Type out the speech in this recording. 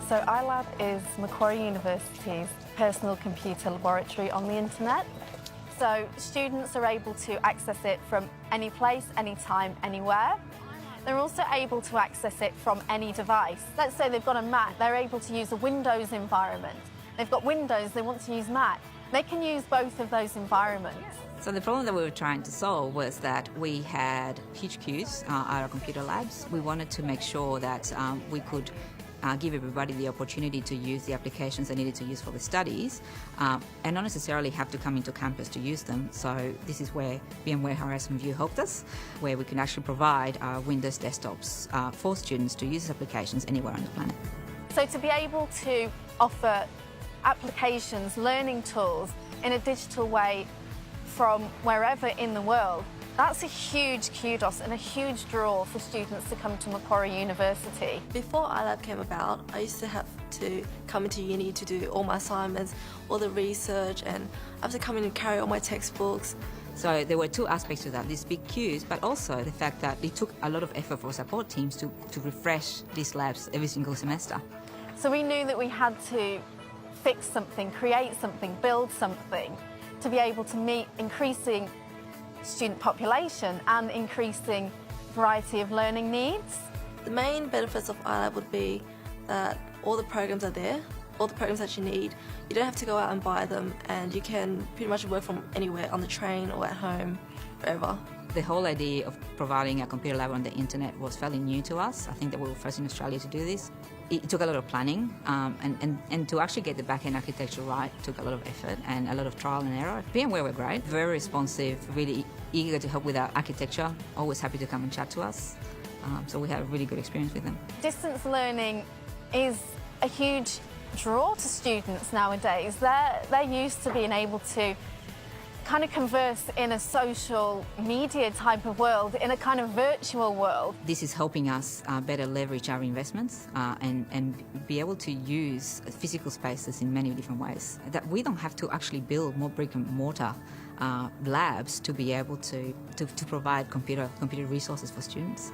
So iLab is Macquarie University's personal computer laboratory on the internet. So students are able to access it from any place, anytime, anywhere. They're also able to access it from any device. Let's say they've got a Mac, they're able to use a Windows environment. They've got Windows, they want to use Mac. They can use both of those environments. So the problem that we were trying to solve was that we had huge queues at our computer labs. We wanted to make sure that we could give everybody the opportunity to use the applications they needed to use for the studies and not necessarily have to come into campus to use them. So this is where VMware Horizon View helped us, where we can actually provide Windows desktops for students to use these applications anywhere on the planet. So to be able to offer applications, learning tools in a digital way from wherever in the world, that's a huge kudos and a huge draw for students to come to Macquarie University. Before iLab came about, I used to have to come into uni to do all my assignments, all the research, and I have to come in and carry all my textbooks. So there were two aspects to that, these big queues, but also the fact that it took a lot of effort for support teams to refresh these labs every single semester. So we knew that we had to fix something, create something, build something to be able to meet increasing student population and increasing variety of learning needs. The main benefits of iLab would be that all the programs are there, all the programs that you need. You don't have to go out and buy them, and you can pretty much work from anywhere, on the train or at home, wherever. The whole idea of providing a computer lab on the internet was fairly new to us. I think that we were first in Australia to do this. It took a lot of planning, and to actually get the back-end architecture right took a lot of effort and a lot of trial and error. VMware were great, very responsive, really eager to help with our architecture, always happy to come and chat to us. So we had a really good experience with them. Distance learning is a huge draw to students nowadays. They're used to being able to kind of converse in a social media type of world, in a kind of virtual world. This is helping us better leverage our investments and be able to use physical spaces in many different ways. That we don't have to actually build more brick and mortar labs to be able to provide computer resources for students.